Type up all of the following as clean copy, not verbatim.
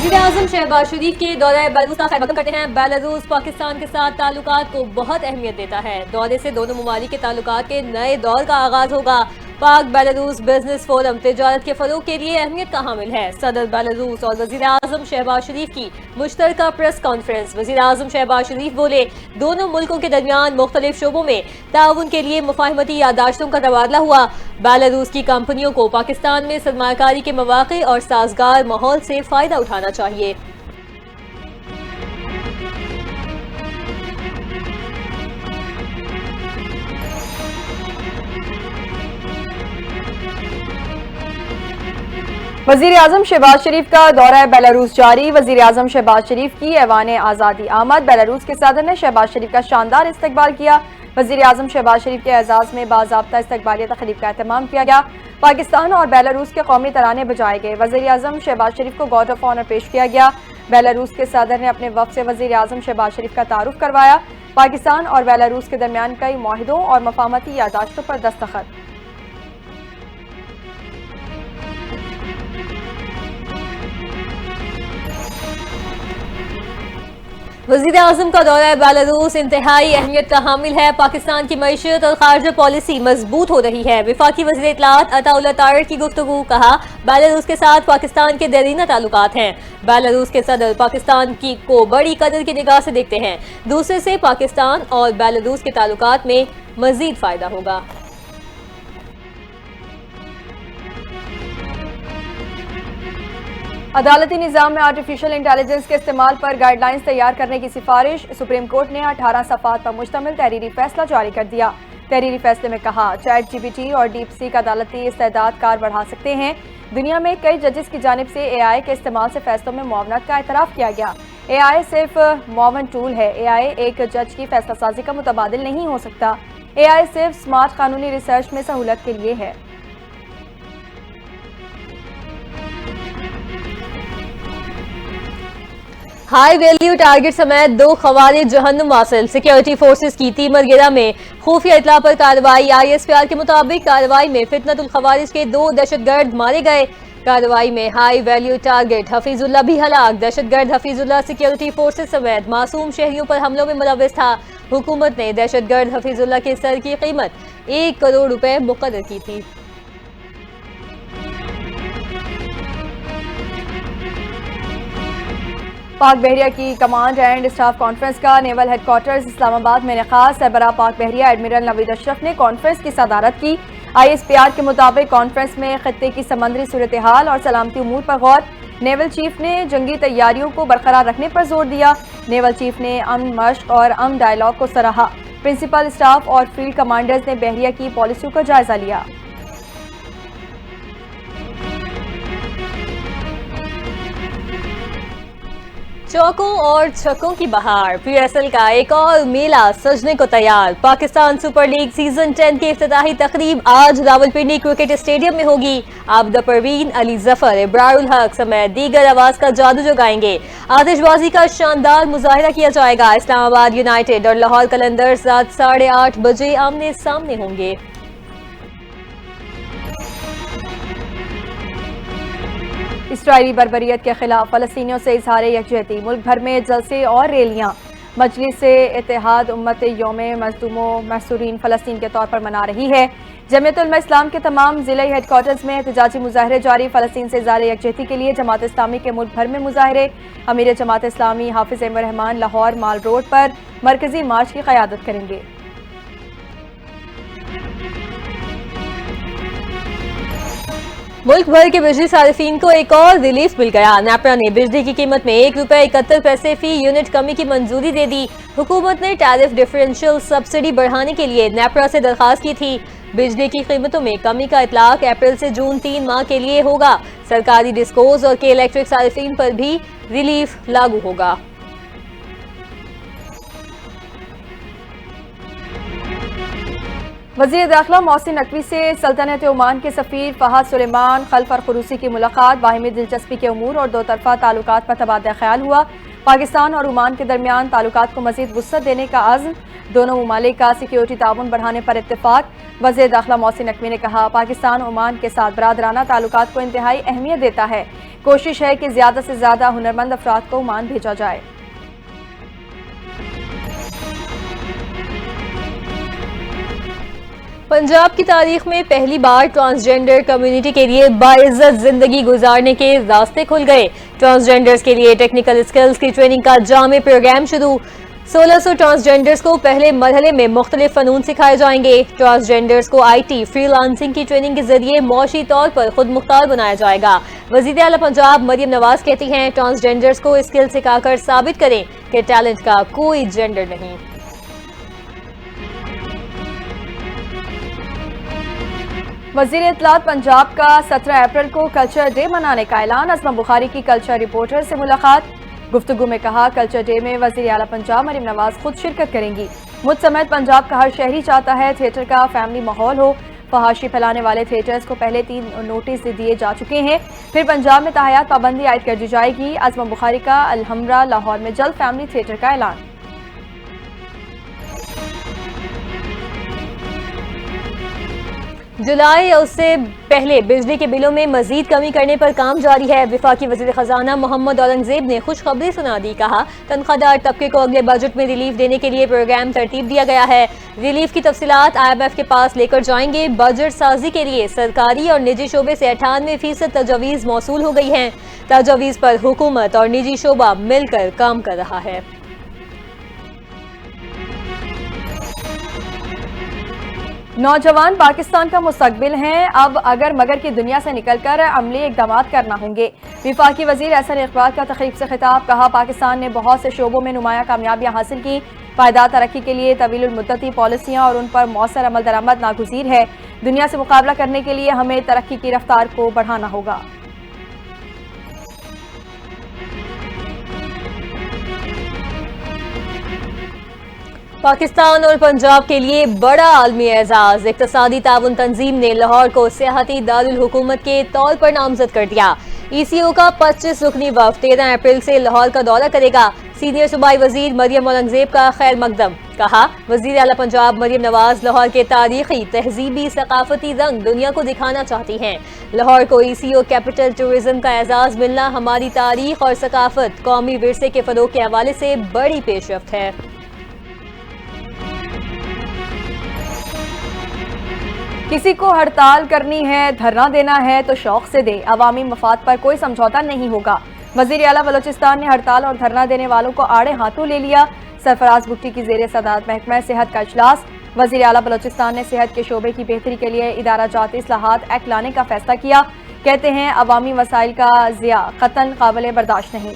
वज़ीर-ए-आज़म शहबाज शरीफ के दौरे बेलारूस का खैर मक़दम करते हैं। बेलारूस पाकिस्तान के साथ ताल्लुकात को बहुत अहमियत देता है। दौरे से दोनों ममालिक के ताल्लुकात के नए दौर का आगाज होगा। पाक बेलारूस बिजनेस फोरम तिजारत के फरोग के लिए अहमियत का हामिल है। सदर बेलारूस और वज़ीर-ए-आज़म शहबाज शरीफ की मुश्तरका प्रेस कॉन्फ्रेंस। वज़ीर-ए-आज़म शहबाज शरीफ बोले, दोनों मुल्कों के दरमियान मुख्तलिफ शोबों में ताउन के लिए मुफाहमती यादाश्तों का तबादला हुआ। बेलारूस की कंपनियों को पाकिस्तान में सरमायाकारी के मौक़े और साजगार माहौल से फ़ायदा उठाना चाहिए। वज़ीर-ए-आज़म शहबाज शरीफ का दौरा बेलारूस जारी। वज़ीर-ए-आज़म शहबाज शरीफ की ऐवान आज़ादी आमद। बेलारूस के सदर ने शहबाज शरीफ का शानदार इस्तकबाल किया। वज़ीर-ए-आज़म शहबाज शरीफ के एजाज़ में बाज़ाब्ता इस्तकबालिया तक़रीब का एहतमाम किया गया। पाकिस्तान और बेलारूस के कौमी तराने बजाए गए। वज़ीर-ए-आज़म शहबाज शरीफ को गार्ड ऑफ ऑनर पेश किया गया। बेलारूस के सदर ने अपने वफ़द से वज़ीर-ए-आज़म शहबाज शरीफ का तारुफ करवाया। पाकिस्तान और बेलारूस के दरमियान कई मुआहिदों और मफाहमती यादाश्तों पर दस्तखत। वज़ीर-ए-आज़म का दौरा बेलारूस इंतहाई अहमियत का हामिल है। पाकिस्तान की मईशत और खारजा पॉलिसी मजबूत हो रही है। वफाकी वज़ीर इत्तलात अताउल्लाह तारिक की गुफ्तगू। कहा, बेलारूस के साथ पाकिस्तान के देरीना ताल्लुकात हैं। बेलारूस के सदर पाकिस्तान को बड़ी कदर की निगाह से देखते हैं। दूसरे से पाकिस्तान और बेलारूस के ताल्लुकात में मजीद फायदा होगा। अदालती निज़ाम में आर्टिफिशियल इंटेलिजेंस के इस्तेमाल पर गाइडलाइंस तैयार करने की सिफारिश। सुप्रीम कोर्ट ने 18 सफ़ात पर मुश्तमिल तहरीरी फैसला जारी कर दिया। तहरीरी फैसले में कहा, चैट जीपीटी और डीप सीक अदालती इस्तेदाद कार बढ़ा सकते हैं। दुनिया में कई जजेस की जानिब से AI के इस्तेमाल से फैसलों में मुआवनत का एतराफ़ किया गया। AI सिर्फ मुआवन टूल है। AI एक जज की फैसला साजी का मुतबादिल नहीं हो सकता। AI सिर्फ स्मार्ट कानूनी रिसर्च में सहूलत के लिए है। हाई वैल्यू टारगेट समेत 2 ख़वारिज जहन्नुम हासिल। सिक्योरिटी फोर्सेस की तीमरगेरा में खुफिया इत्तला पर कार्रवाई। ISPR के मुताबिक कार्रवाई में फितनतुल ख़वारिज के 2 दहशतगर्द मारे गए। कार्रवाई में हाई वैल्यू टारगेट हफीजुल्लाह भी हलाक। दहशतगर्द हफीजुल्लाह सिक्योरिटी फोर्सेस समेत मासूम शहरियों पर हमलों में मुलव्विस था। हुकूमत ने दहशतगर्द हफीजुल्लाह के सर की कीमत 1 करोड़ रुपए मुकर्रर की थी। पाक बहरिया की कमांड एंड स्टाफ कॉन्फ्रेंस का नेवल हेडक्वार्टर्स इस्लामाबाद में इनेकाद। सरबराह पाक बहरिया एडमिरल नवीद अशरफ ने कॉन्फ्रेंस की सदारत की। ISPR के मुताबिक कॉन्फ्रेंस में खत्ते की समंदरी सूरत हाल और सलामती उमूर पर गौर। नेवल चीफ ने जंगी तैयारियों को बरकरार रखने पर जोर दिया। नेवल चीफ ने अमन मश्क और अमन डायलॉग को सराहा। प्रिंसिपल स्टाफ और फील्ड कमांडर्स ने बहरिया की पॉलिसियों का जायजा लिया। चौकों और छक्कों की बहार। PSL का एक और मेला सजने को तैयार। पाकिस्तान सुपर लीग सीजन 10 की इफ्तिताही तकरीब आज रावलपिंडी क्रिकेट स्टेडियम में होगी। आबिदा परवीन, अली जफर, इब्रारुल हक समेत दीगर आवाज का जादू जगाएंगे। आतिशबाजी का शानदार मुजाहिरा किया जाएगा। इस्लामाबाद यूनाइटेड और लाहौर कलंदर्स रात 8:30 बजे आमने सामने होंगे। इसराइली बर्बरियत के खिलाफ फलस्तीनियों से इजहार यकजहती। मुल्क भर में जलसे और रैलियां। मजलिस इत्तेहाद उम्मत यौम मज़लूमो महसूरीन फ़लस्तीन के तौर पर मना रही है। जमीयत उलमा इस्लाम के तमाम ज़िला हेडक्वार्टर्स में एहतजाजी मुजाहरे जारी। फ़लस्तीन से इजहार यकजहती के लिए जमात इस्लामी के मुल्क भर में मुजाहरे। अमीर जमात इस्लामी हाफिज अहमद रहमान लाहौर माल रोड पर मरकजी मार्च की क़यादत करेंगे। मुल्क भर के बिजली सारिफीन को एक और रिलीफ मिल गया। नेपरा ने बिजली की कीमत में 1 रुपये 71 पैसे फी यूनिट कमी की मंजूरी दे दी। हुकूमत ने टैरिफ डिफरेंशियल सब्सिडी बढ़ाने के लिए नेपरा से दरखास्त की थी। बिजली की कीमतों में कमी का इतलाक अप्रैल से जून 3 माह के लिए होगा। सरकारी डिस्कोज और के इलेक्ट्रिक सारिफीन पर भी रिलीफ लागू होगा। वज़ीर दाखिला मोहसिन नकवी से सल्तनत ओमान के सफ़ीर फ़हद सुलेमान खल्फ अल खुरूसी की मुलाकात। बाहिमी दिलचस्पी के उमूर और दो तरफ़ा ताल्लुकात पर तबादला ख्याल हुआ। पाकिस्तान और ओमान के दरमियान ताल्लुकात को मजीद वुसअत देने का अज़्म, दोनों ममालिक का सिक्योरिटी ताउन बढ़ाने पर इत्तेफाक। वज़ीर दाखिला मोहसिन नकवी ने कहा, पाकिस्तान ओमान के साथ बरादराना ताल्लुकात को इंतहाई अहमियत देता है। कोशिश है कि ज़्यादा से ज़्यादा हुनरमंद अफराद को ओमान भेजा जाए। पंजाब की तारीख में पहली बार ट्रांसजेंडर कम्युनिटी के लिए बाइज्जत जिंदगी गुजारने के रास्ते खुल गए। ट्रांसजेंडर्स के लिए टेक्निकल स्किल्स की ट्रेनिंग का जामे प्रोग्राम शुरू। 1600 ट्रांसजेंडर्स को पहले मरहले में मुख्तलिफ फनून सिखाए जाएंगे। ट्रांसजेंडर्स को IT फ्रीलांसिंग की ट्रेनिंग के जरिए मौशी तौर पर खुद मुख्तार बनाया जाएगा। वज़ीर आला पंजाब मरियम नवाज कहती हैं, ट्रांसजेंडर्स को स्किल सिखाकर साबित करें कि टैलेंट का कोई जेंडर नहीं। वज़ीर इत्तलात पंजाब का 17 अप्रैल को कल्चर डे मनाने का ऐलान। अज़मा बुखारी की कल्चर रिपोर्टर से मुलाकात। गुफ्तगू में कहा, कल्चर डे में वज़ीर आला पंजाब मरियम नवाज खुद शिरकत करेंगी। मुझ समेत पंजाब का हर शहरी चाहता है थिएटर का फैमिली माहौल हो। फहाशी फैलाने वाले थिएटर्स को पहले 3 नोटिस दिए जा चुके हैं। फिर पंजाब में ताहयात पाबंदी आयद कर दी जाएगी। अज़मा बुखारी का अलहमरा लाहौर में जल्द फैमिली थिएटर का ऐलान। जुलाई या उससे पहले बिजली के बिलों में मजीद कमी करने पर काम जारी है। वफाकी वज़ीर ख़जाना मोहम्मद औरंगज़ेब ने खुशखबरी सुना दी। कहा, तनख्वाहदार तबके को अगले बजट में रिलीफ देने के लिए प्रोग्राम तरतीब दिया गया है। रिलीफ की तफसीलात IMF के पास लेकर जाएंगे। बजट साजी के लिए सरकारी और निजी शोबे से 98% तजवीज़ मौसूल हो गई हैं। तजवीज़ पर हुकूमत और निजी शोबा मिलकर काम कर रहा है। नौजवान पाकिस्तान का मुस्तकबिल हैं, अब अगर मगर की दुनिया से निकलकर अमली इक़दामात करना होंगे। वफाकी वज़ीर एहसन इक़बाल का तक़रीब से खिताब। कहा, पाकिस्तान ने बहुत से शोबों में नुमाया कामयाबियाँ हासिल की। पायदार तरक्की के लिए तवीलुल मुद्दती पॉलिसियाँ और उन पर मौसर अमल दरामद नागुज़ीर है। दुनिया से मुकाबला करने के लिए हमें तरक्की की रफ्तार को बढ़ाना होगा। पाकिस्तान और पंजाब के लिए बड़ा आलमी एजाज। इक़्तिसादी ताउन तंजीम ने लाहौर को सियाहती दारुल हुकूमत के तौर पर नामजद कर दिया। ECO का 25 रुकनी वफ़द 13 अप्रैल से लाहौर का दौरा करेगा। सीनियर सूबाई वज़ीर मरियम औरंगज़ेब का खैर मकदम। कहा, वज़ीर आला पंजाब मरियम नवाज लाहौर के तारीखी, तहजीबी, सकाफती रंग दुनिया को दिखाना चाहती हैं। लाहौर को ECO कैपिटल टूरिज्म का एजाज़ मिलना हमारी तारीख और सकाफत, कौमी विरसे के फ़रोग़ के हवाले से बड़ी पेशरफ्त है। किसी को हड़ताल करनी है, धरना देना है तो शौक से दे, अवामी मफाद पर कोई समझौता नहीं होगा। वज़ीर आला बलोचिस्तान ने हड़ताल और धरना देने वालों को आड़े हाथों ले लिया। सरफराज भुट्टी की ज़ेर सदारत महकमा सेहत का इजलास। वज़ीर आला बलोचिस्तान ने सेहत के शोबे की बेहतरी के लिए इदारा जाती इस्लाहात एक्ट लाने का फैसला किया। कहते हैं, अवामी वसाइल का ज़िया क़तन काबिल बर्दाश्त नहीं।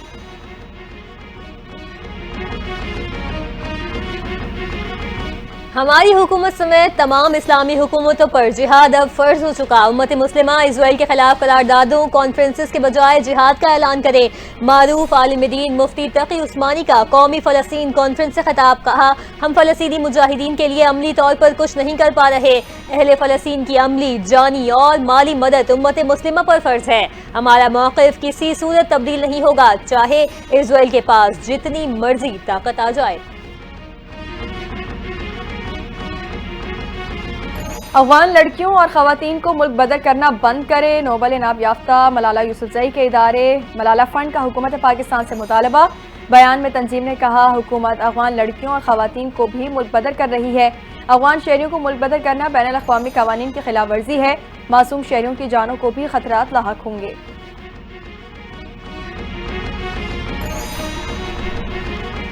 हमारी हुकूमत समेत तमाम इस्लामी हुकूमतों पर जिहाद अब फर्ज हो चुका। उम्मत मुस्लिमा इजराइल के खिलाफ करारदादों, कॉन्फ्रेंसेस के बजाय जिहाद का ऐलान करे। मारूफ आलिम दीन मुफ्ती तकी उस्मानी का कौमी फ़लस्तीन कॉन्फ्रेंस से खिताब। कहा, हम फ़लस्तीनी मुजाहिदीन के लिए अमली तौर पर कुछ नहीं कर पा रहे। अहले फ़लस्तीन की अमली, जानी और माली मदद उम्मत मुस्लिमा पर फर्ज है। हमारा मौक़िफ़ किसी सूरत तब्दील नहीं होगा, चाहे इजराइल के पास जितनी मर्जी ताकत आ जाए। अफगान लड़कियों और ख़वातीन को मुल्क बदर करना बंद करे। नोबल इनाम याफ्ता मलाला यूसुफजई के इदारे मलाला फंड का हुकूमत पाकिस्तान से मुतालबा। बयान में तंजीम ने कहा, हुकूमत अफगान लड़कियों और ख़वातीन को भी मुल्क बदर कर रही है। अफगान शहरियों को मुल्क बदर करना बैनुल अक़वामी क़वानीन की खिलाफ वर्जी है। मासूम शहरियों की जानों को भी खतरात लाहक होंगे।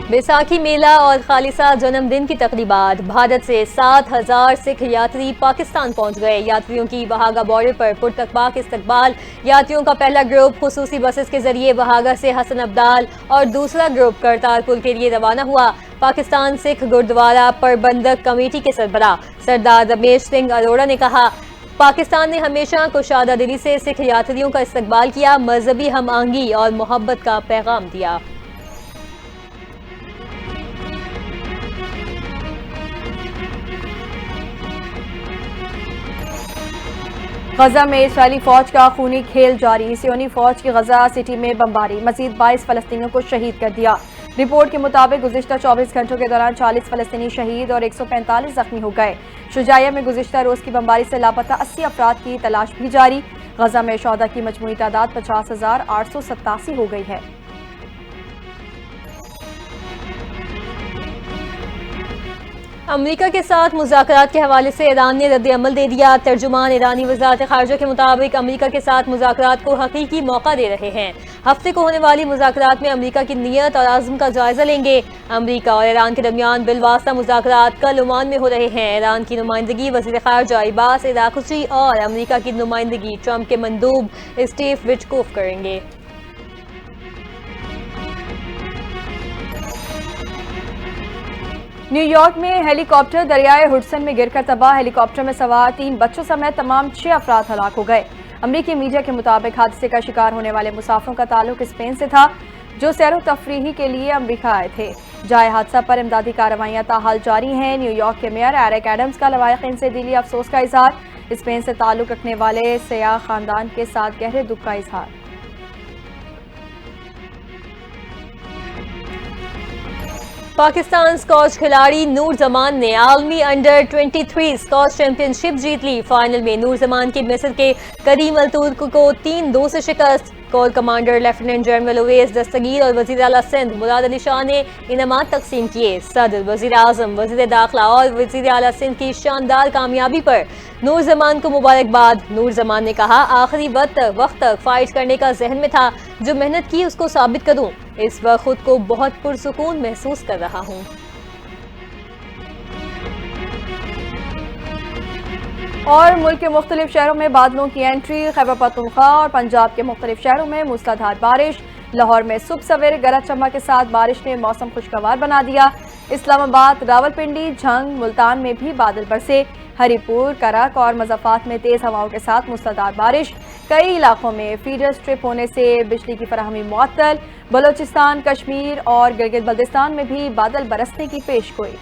बैसाखी मेला और खालिसा जन्मदिन की तकरीबात। भारत से 7000 सिख यात्री पाकिस्तान पहुंच गए। यात्रियों की वहागा बॉर्डर पर पुरतकबाक इस्तकबाल। यात्रियों का पहला ग्रुप खुसूसी बसेस के जरिए वहागा से हसन अब्दाल और दूसरा ग्रुप करतारपुर के लिए रवाना हुआ। पाकिस्तान सिख गुरुद्वारा प्रबंधक कमेटी के सरबराह सरदार रमेश सिंह अरोड़ा ने कहा, पाकिस्तान ने हमेशा कुशादा दिली से सिख यात्रियों का इस्तकबाल किया, मजहबी हम आहंगी और मोहब्बत का पैगाम दिया। غزہ میں اسرائیلی فوج کا خونی کھیل جاری، صہیونی فوج کی غزہ سٹی میں بمباری، مزید 22 فلسطینیوں کو شہید کر دیا۔ رپورٹ کے مطابق گزشتہ 24 گھنٹوں کے دوران 40 فلسطینی شہید اور 145 زخمی ہو گئے۔ شجاعیہ میں گزشتہ روز کی بمباری سے لاپتہ 80 افراد کی تلاش بھی جاری۔ غزہ میں شہداء کی مجموعی تعداد 50,887 ہو گئی ہے۔ امریکہ کے ساتھ مذاکرات کے حوالے سے ایران نے رد عمل دے دیا۔ ترجمان ایرانی وزارت خارجہ کے مطابق امریکہ کے ساتھ مذاکرات کو حقیقی موقع دے رہے ہیں۔ ہفتے کو ہونے والی مذاکرات میں امریکہ کی نیت اور عزم کا جائزہ لیں گے۔ امریکہ اور ایران کے درمیان بالواسطہ مذاکرات کل عمان میں ہو رہے ہیں۔ ایران کی نمائندگی وزیر خارجہ عباس اراغچی اور امریکہ کی نمائندگی ٹرمپ کے مندوب اسٹیو وٹکوف کریں گے۔ نیو یارک میں ہیلی کاپٹر دریائے ہڈسن میں گر کر تباہ، ہیلی کاپٹر میں سوار 3 بچوں سمیت تمام 6 افراد ہلاک ہو گئے۔ امریکی میڈیا کے مطابق حادثے کا شکار ہونے والے مسافروں کا تعلق اسپین سے تھا، جو سیر و تفریح کے لیے امریکہ آئے تھے۔ جائے حادثہ پر امدادی کارروائیاں تاحال جاری ہیں۔ نیو یارک کے میئر ایرک ایڈمز کا لواحقین سے دلی افسوس کا اظہار، اسپین سے تعلق رکھنے والے سیاح خاندان کے ساتھ گہرے دکھ کا اظہار۔ پاکستان اسکواش کھلاڑی نور زمان نے عالمی انڈر 23 اسکواش چیمپئن شپ جیت لی۔ فائنل میں نور زمان کی مصر کے کریم الترک کو 3-2 سے شکست۔ Corps commander lieutenant general Owais Dastgir اور وزیر اعلیٰ سندھ مراد علی شاہ نے انعامات تقسیم کیے۔ صدر، وزیر اعظم، وزیر داخلہ اور وزیر اعلیٰ سندھ کی شاندار کامیابی پر نور زمان کو مبارکباد۔ نور زمان نے کہا، آخری وقت تک فائٹ کرنے کا ذہن میں تھا، جو محنت کی اس کو ثابت کروں۔ اس وقت خود کو بہت پرسکون محسوس کر رہا ہوں۔ اور ملک کے مختلف شہروں میں بادلوں کی انٹری، خیبر پختونخوا اور پنجاب کے مختلف شہروں میں موسلادھار بارش۔ لاہور میں صبح سویرے گرج چمک کے ساتھ بارش نے موسم خوشگوار بنا دیا۔ اسلام آباد، راولپنڈی، جھنگ، ملتان میں بھی بادل برسے۔ ہری پور، کرک اور مظفرات میں تیز ہواؤں کے ساتھ موسلادھار بارش۔ کئی علاقوں میں فیڈر سٹرپ ہونے سے بجلی کی فراہمی معطل۔ بلوچستان، کشمیر اور گلگت بلتستان میں بھی بادل برسنے کی پیش گوئی۔